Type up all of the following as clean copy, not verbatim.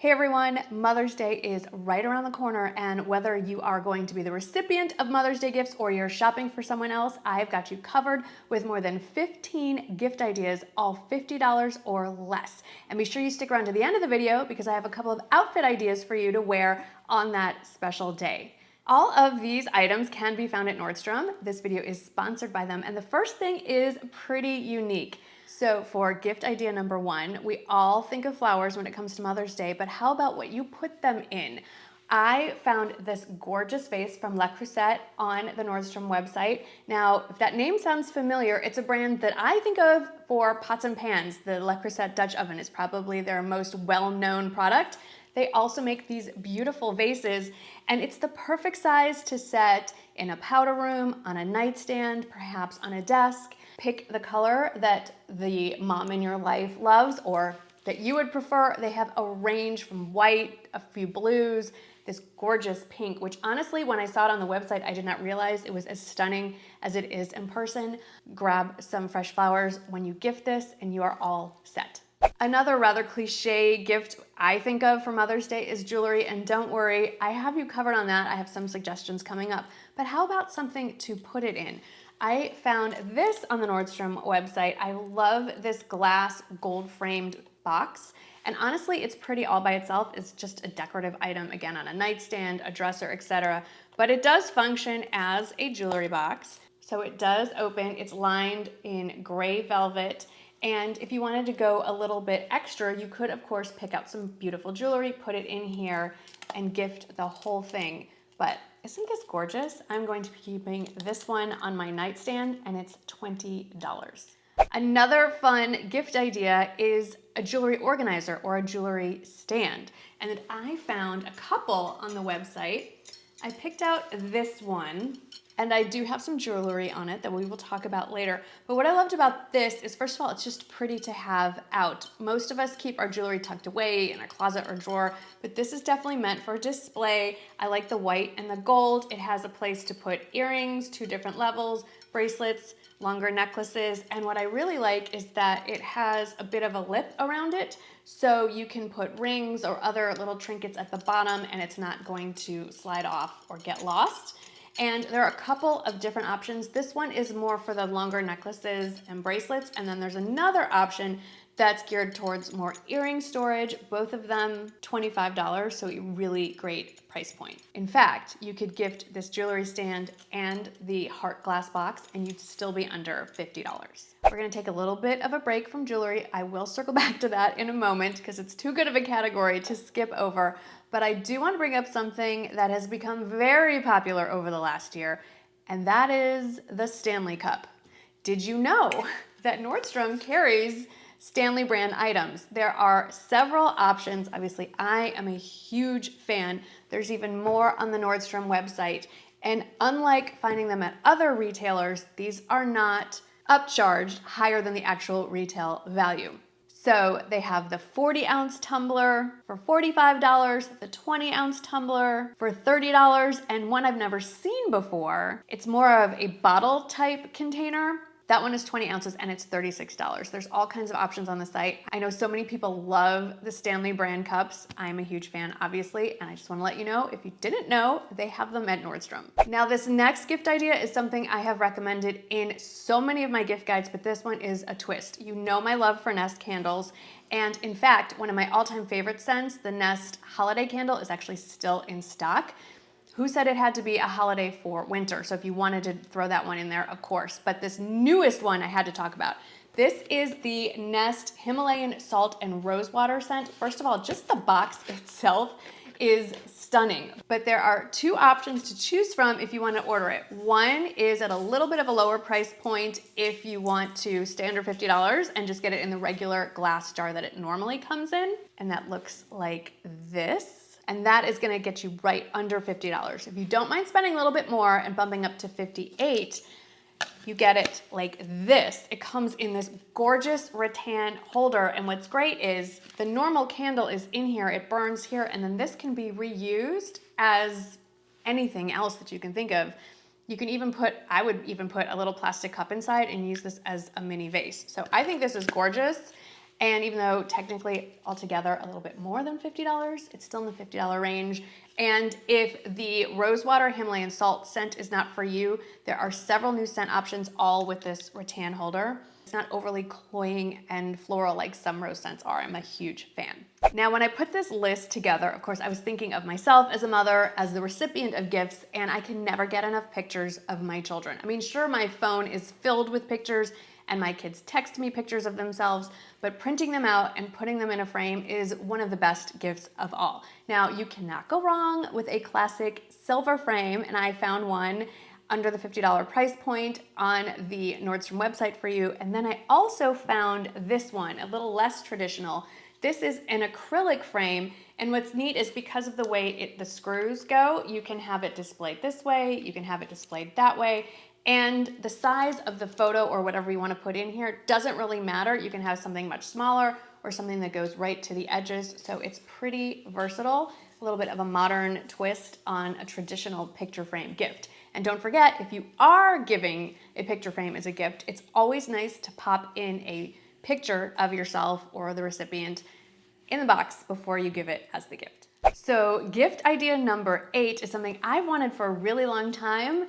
Hey everyone, Mother's Day is right around the corner, and whether you are going to be the recipient of Mother's Day gifts or you're shopping for someone else, I've got you covered with more than 15 gift ideas, all $50 or less. And be sure you stick around to the end of the video because I have a couple of outfit ideas for you to wear on that special day. All of these items can be found at Nordstrom. This video is sponsored by them, and the first thing is pretty unique. So for gift idea number one, we all think of flowers when it comes to Mother's Day, but how about what you put them in? I found this gorgeous vase from Cruset on the Nordstrom website. Now, if that name sounds familiar, it's a brand that I think of for pots and pans. The Cruset Dutch oven is probably their most well-known product. They also make these beautiful vases, and it's the perfect size to set in a powder room, on a nightstand, perhaps on a desk. Pick the color that the mom in your life loves or that you would prefer. They have a range from white, a few blues, this gorgeous pink, which honestly, when I saw it on the website, I did not realize it was as stunning as it is in person. Grab some fresh flowers when you gift this and you are all set. Another rather cliche gift I think of for Mother's Day is jewelry, and don't worry, I have you covered on that. I have some suggestions coming up, but how about something to put it in? I found this on the Nordstrom website. I love this glass gold framed box, and honestly, it's pretty all by itself. It's just a decorative item, again, on a nightstand, a dresser, etc. But it does function as a jewelry box. So it does open, it's lined in gray velvet, and if you wanted to go a little bit extra, you could, of course, pick out some beautiful jewelry, put it in here, and gift the whole thing. But isn't this gorgeous? I'm going to be keeping this one on my nightstand, and it's $20. Another fun gift idea is a jewelry organizer or a jewelry stand. And I found a couple on the website. I picked out this one, and I do have some jewelry on it that we will talk about later. But what I loved about this is, first of all, it's just pretty to have out. Most of us keep our jewelry tucked away in a closet or drawer, but this is definitely meant for display. I like the white and the gold. It has a place to put earrings, 2 different levels, bracelets, longer necklaces, and what I really like is that it has a bit of a lip around it, so you can put rings or other little trinkets at the bottom and it's not going to slide off or get lost. And there are a couple of different options. This one is more for the longer necklaces and bracelets, and then there's another option that's geared towards more earring storage. Both of them $25, so a really great price point. In fact, you could gift this jewelry stand and the heart glass box and you'd still be under $50. We're gonna take a little bit of a break from jewelry. I will circle back to that in a moment because it's too good of a category to skip over. But I do want to bring up something that has become very popular over the last year, and that is the Stanley Cup. Did you know that Nordstrom carries Stanley brand items? There are several options. Obviously, I am a huge fan. There's even more on the Nordstrom website. And unlike finding them at other retailers, these are not upcharged higher than the actual retail value. So they have the 40-ounce tumbler for $45, the 20-ounce tumbler for $30, and one I've never seen before. It's more of a bottle type container. That one is 20 ounces and it's $36. There's all kinds of options on the site. I know so many people love the Stanley brand cups. I'm a huge fan, obviously, and I just want to let you know, if you didn't know, they have them at Nordstrom. Now, this next gift idea is something I have recommended in so many of my gift guides, but this one is a twist. You know my love for Nest candles, and in fact, one of my all-time favorite scents, the Nest Holiday Candle, is actually still in stock. Who said it had to be a holiday for winter? So if you wanted to throw that one in there, of course. But this newest one I had to talk about. This is the Nest Himalayan Salt and Rosewater scent. First of all, just the box itself is stunning. But there are 2 options to choose from if you want to order it. One is at a little bit of a lower price point if you want to stay under $50 and just get it in the regular glass jar that it normally comes in. And that looks like this. And that is gonna get you right under $50. If you don't mind spending a little bit more and bumping up to $58, you get it like this. It comes in this gorgeous rattan holder, and what's great is the normal candle is in here, it burns here, and then this can be reused as anything else that you can think of. You can even put, I would even put a little plastic cup inside and use this as a mini vase. So I think this is gorgeous. And even though technically altogether a little bit more than $50, it's still in the $50 range. And if the Rosewater Himalayan salt scent is not for you, there are several new scent options, all with this rattan holder. It's not overly cloying and floral like some rose scents are. I'm a huge fan. Now, when I put this list together, of course, I was thinking of myself as a mother, as the recipient of gifts, and I can never get enough pictures of my children. I mean, sure, my phone is filled with pictures and my kids text me pictures of themselves, but printing them out and putting them in a frame is one of the best gifts of all. Now, you cannot go wrong with a classic silver frame, and I found one under the $50 price point on the Nordstrom website for you. And then I also found this one, a little less traditional. This is an acrylic frame, and what's neat is because of the way the screws go, you can have it displayed this way, you can have it displayed that way, and the size of the photo or whatever you want to put in here doesn't really matter. You can have something much smaller or something that goes right to the edges, so it's pretty versatile, a little bit of a modern twist on a traditional picture frame gift. And don't forget, if you are giving a picture frame as a gift, it's always nice to pop in a picture of yourself or the recipient in the box before you give it as the gift. So gift idea number 8 is something I've wanted for a really long time,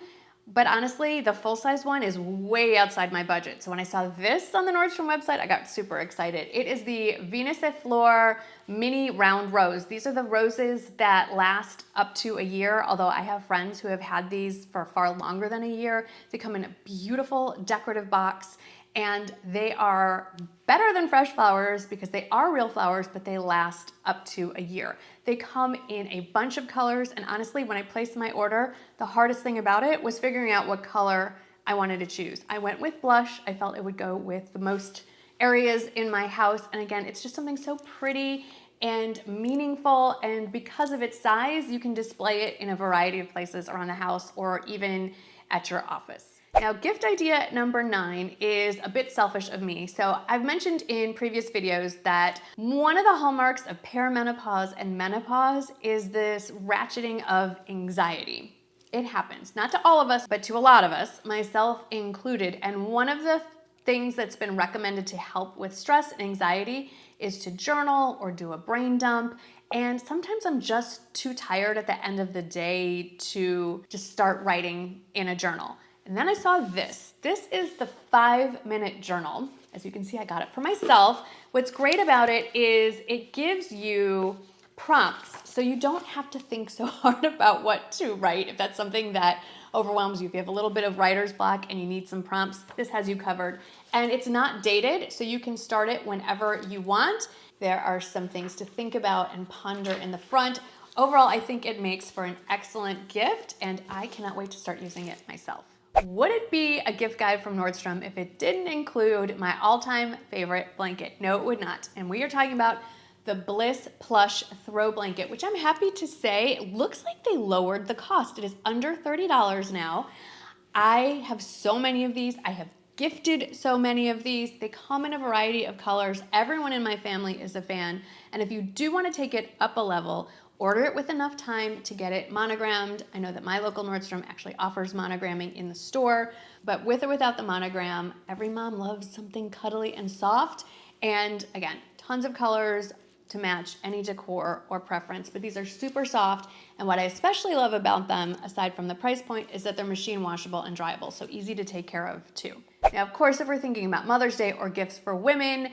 but honestly, the full-size one is way outside my budget. So when I saw this on the Nordstrom website, I got super excited. It is the Venus et Fleur mini round rose. These are the roses that last up to a year, although I have friends who have had these for far longer than a year. They come in a beautiful decorative box, and they are better than fresh flowers because they are real flowers, but they last up to a year. They come in a bunch of colors, and honestly, when I placed my order, the hardest thing about it was figuring out what color I wanted to choose. I went with blush. I felt it would go with the most areas in my house, and again, it's just something so pretty and meaningful, and because of its size, you can display it in a variety of places around the house or even at your office. Now, gift idea number 9 is a bit selfish of me. So I've mentioned in previous videos that one of the hallmarks of perimenopause and menopause is this ratcheting of anxiety. It happens, not to all of us, but to a lot of us, myself included. And one of the things that's been recommended to help with stress and anxiety is to journal or do a brain dump. And sometimes I'm just too tired at the end of the day to just start writing in a journal. And then I saw this. This is the 5-minute journal. As you can see, I got it for myself. What's great about it is it gives you prompts, so you don't have to think so hard about what to write. If that's something that overwhelms you, if you have a little bit of writer's block and you need some prompts, this has you covered. And it's not dated, so you can start it whenever you want. There are some things to think about and ponder in the front. Overall, I think it makes for an excellent gift, and I cannot wait to start using it myself. Would it be a gift guide from Nordstrom if it didn't include my all-time favorite blanket? No, it would not. And we are talking about the Bliss Plush Throw Blanket, which I'm happy to say, it looks like they lowered the cost. It is under $30 now. I have so many of these. I have gifted so many of these. They come in a variety of colors. Everyone in my family is a fan. And if you do want to take it up a level, order it with enough time to get it monogrammed. I know that my local Nordstrom actually offers monogramming in the store, but with or without the monogram, every mom loves something cuddly and soft. And again, tons of colors to match any decor or preference, but these are super soft. And what I especially love about them, aside from the price point, is that they're machine washable and dryable, so easy to take care of too. Now, of course, if we're thinking about Mother's Day or gifts for women,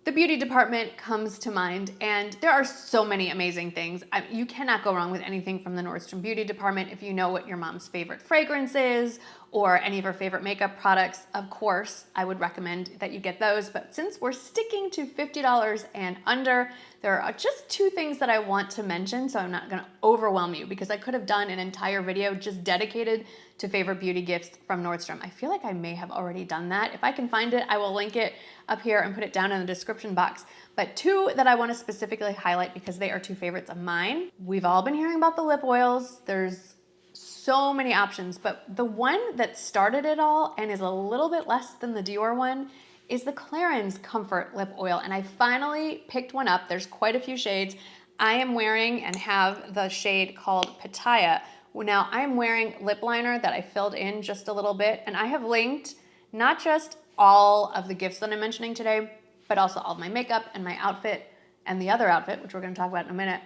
the beauty department comes to mind, and there are so many amazing things. You cannot go wrong with anything from the Nordstrom beauty department. If you know what your mom's favorite fragrance is or any of her favorite makeup products, of course, I would recommend that you get those. But since we're sticking to $50 and under, there are just 2 things that I want to mention, so I'm not gonna overwhelm you because I could have done an entire video just dedicated to favorite beauty gifts from Nordstrom. I feel like I may have already done that. If I can find it, I will link it up here and put it down in the description box. But 2 that I want to specifically highlight because they are 2 favorites of mine. We've all been hearing about the lip oils. There's so many options, but the one that started it all and is a little bit less than the Dior one is the Clarins Comfort Lip Oil. And I finally picked one up. There's quite a few shades. I am wearing and have the shade called Pitaya. Now, I am wearing lip liner that I filled in just a little bit, and I have linked not just all of the gifts that I'm mentioning today, but also all of my makeup and my outfit and the other outfit, which we're gonna talk about in a minute,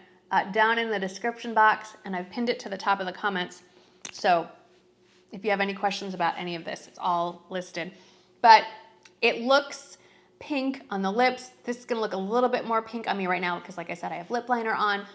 down in the description box, and I've pinned it to the top of the comments. So if you have any questions about any of this, it's all listed. But it looks pink on the lips. This is gonna look a little bit more pink on me right now because, like I said, I have lip liner on,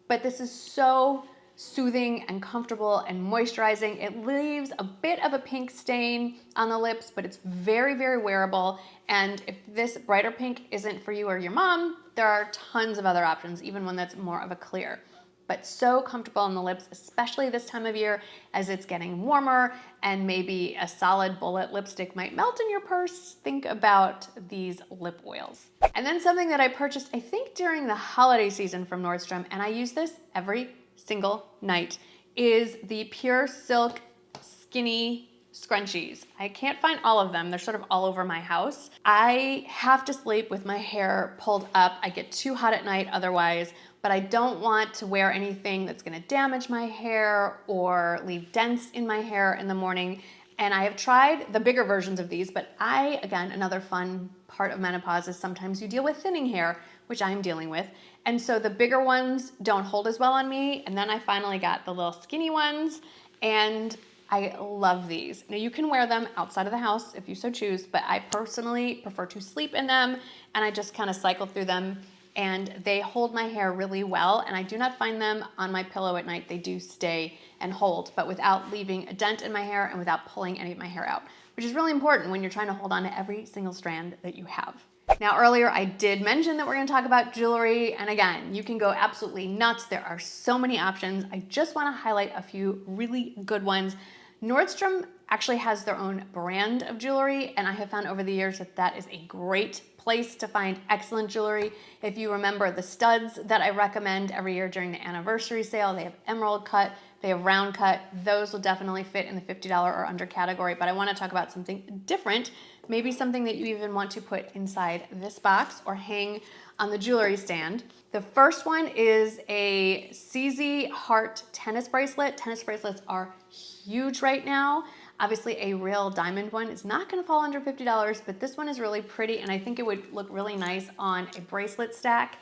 but this is so soothing and comfortable and moisturizing. It leaves a bit of a pink stain on the lips, but it's very, very wearable. And if this brighter pink isn't for you or your mom, there are tons of other options, even one that's more of a clear. But so comfortable on the lips, especially this time of year as it's getting warmer and maybe a solid bullet lipstick might melt in your purse. Think about these lip oils. And then something that I purchased, I think during the holiday season from Nordstrom, and I use this every single night, is the Pure Silk Skinny Scrunchies. I can't find all of them. They're sort of all over my house. I have to sleep with my hair pulled up. I get too hot at night otherwise, but I don't want to wear anything that's gonna damage my hair or leave dents in my hair in the morning. And I have tried the bigger versions of these, but again, another fun part of menopause is sometimes you deal with thinning hair, which I'm dealing with. And so the bigger ones don't hold as well on me. And then I finally got the little skinny ones, and I love these. Now you can wear them outside of the house if you so choose, but I personally prefer to sleep in them, and I just kind of cycle through them, and they hold my hair really well, and I do not find them on my pillow at night. They do stay and hold, but without leaving a dent in my hair and without pulling any of my hair out, which is really important when you're trying to hold on to every single strand that you have. Now earlier I did mention that we're gonna talk about jewelry, and again, you can go absolutely nuts. There are so many options. I just wanna highlight a few really good ones. Nordstrom actually has their own brand of jewelry, and I have found over the years that that is a great place to find excellent jewelry. If you remember the studs that I recommend every year during the anniversary sale, they have emerald cut, they have round cut. Those will definitely fit in the $50 or under category, but I wanna talk about something different, maybe something that you even want to put inside this box or hang on the jewelry stand. The first one is a CZ Heart tennis bracelet. Tennis bracelets are huge right now. Obviously a real diamond one is not gonna fall under $50, but this one is really pretty, and I think it would look really nice on a bracelet stack.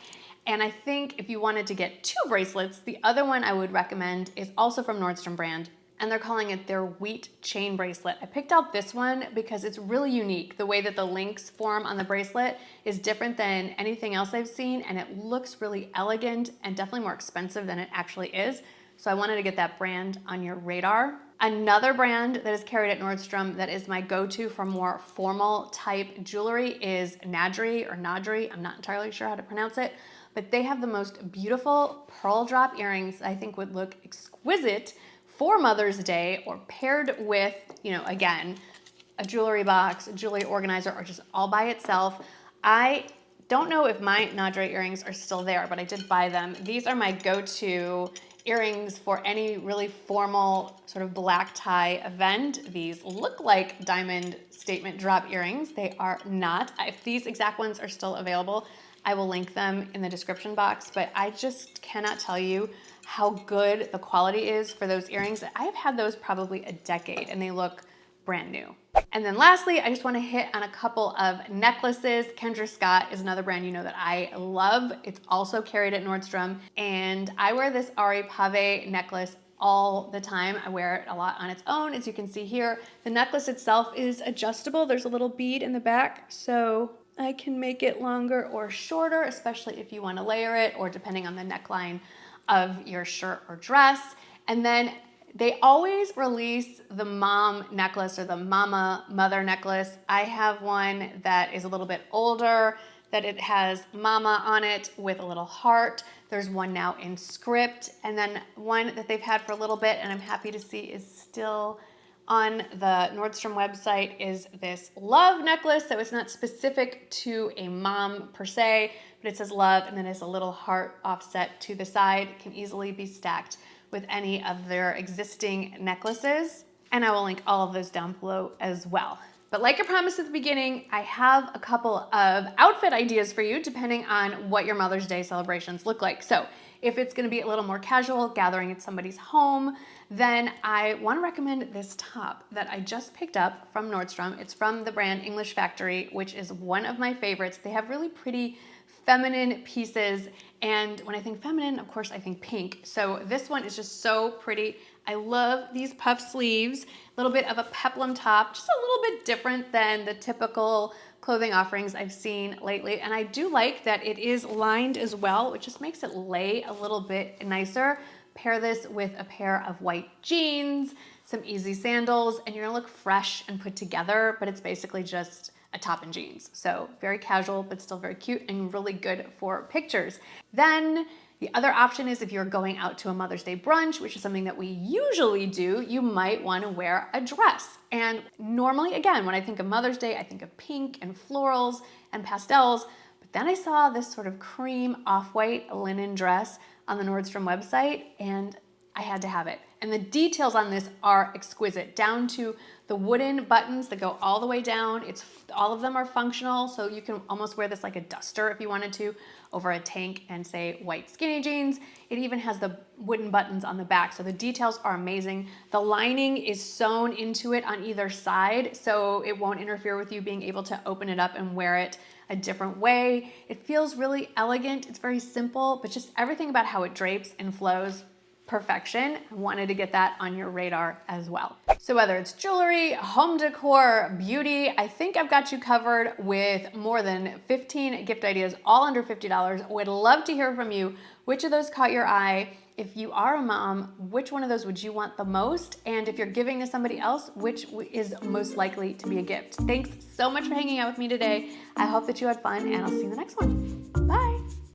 And I think if you wanted to get 2 bracelets, the other one I would recommend is also from Nordstrom brand, and they're calling it their wheat chain bracelet. I picked out this one because it's really unique. The way that the links form on the bracelet is different than anything else I've seen, and it looks really elegant and definitely more expensive than it actually is. So I wanted to get that brand on your radar. Another brand that is carried at Nordstrom that is my go-to for more formal type jewelry is Nadri or Nadri. I'm not entirely sure how to pronounce it, but they have the most beautiful pearl drop earrings I think would look exquisite for Mother's Day, or paired with, you know, again, a jewelry box, a jewelry organizer, or just all by itself. I don't know if my Nadri earrings are still there, but I did buy them. These are my go-to earrings for any really formal sort of black tie event. These look like diamond statement drop earrings. They are not. If these exact ones are still available, I will link them in the description box, but I just cannot tell you how good the quality is for those earrings. I have had those probably a decade, and they look brand new. And then lastly, I just want to hit on a couple of necklaces. Kendra Scott is another brand you know that I love. It's also carried at Nordstrom, and I wear this Ari Pave necklace all the time. I wear it a lot on its own. As you can see here, the necklace itself is adjustable. There's a little bead in the back, so I can make it longer or shorter, especially if you want to layer it, or depending on the neckline of your shirt or dress. And then they always release the mom necklace or the mother necklace. I have one that is a little bit older, that it has mama on it with a little heart. There's one now in script, and then one that they've had for a little bit, and I'm happy to see is still on the Nordstrom website, is this love necklace that was not specific to a mom per se, but it says love, and then it's a little heart offset to the side. It can easily be stacked with any of their existing necklaces, and I will link all of those down below as well. But like I promised at the beginning, I have a couple of outfit ideas for you depending on what your Mother's Day celebrations look like. So if it's gonna be a little more casual, gathering at somebody's home, then I wanna recommend this top that I just picked up from Nordstrom. It's from the brand English Factory, which is one of my favorites. They have really pretty feminine pieces, and when I think feminine, of course, I think pink. So this one is just so pretty. I love these puff sleeves, a little bit of a peplum top, just a little bit different than the typical clothing offerings I've seen lately. And I do like that it is lined as well, which just makes it lay a little bit nicer. Pair this with a pair of white jeans, some easy sandals, and you're gonna look fresh and put together, but it's basically just a top and jeans. So very casual, but still very cute and really good for pictures. Then the other option is if you're going out to a Mother's Day brunch, which is something that we usually do, you might want to wear a dress. And normally, again, when I think of Mother's Day, I think of pink and florals and pastels. But then I saw this sort of cream off-white linen dress on the Nordstrom website, and I had to have it. And the details on this are exquisite, down to the wooden buttons that go all the way down. All of them are functional, so you can almost wear this like a duster if you wanted to, over a tank and say white skinny jeans. It even has the wooden buttons on the back, so the details are amazing. The lining is sewn into it on either side, so it won't interfere with you being able to open it up and wear it a different way. It feels really elegant. It's very simple, but just everything about how it drapes and flows, perfection. I wanted to get that on your radar as well. So whether it's jewelry, home decor, beauty, I think I've got you covered with more than 15 gift ideas, all under $50. Would love to hear from you. Which of those caught your eye? If you are a mom, which one of those would you want the most? And if you're giving to somebody else, which is most likely to be a gift? Thanks so much for hanging out with me today. I hope that you had fun, and I'll see you in the next one.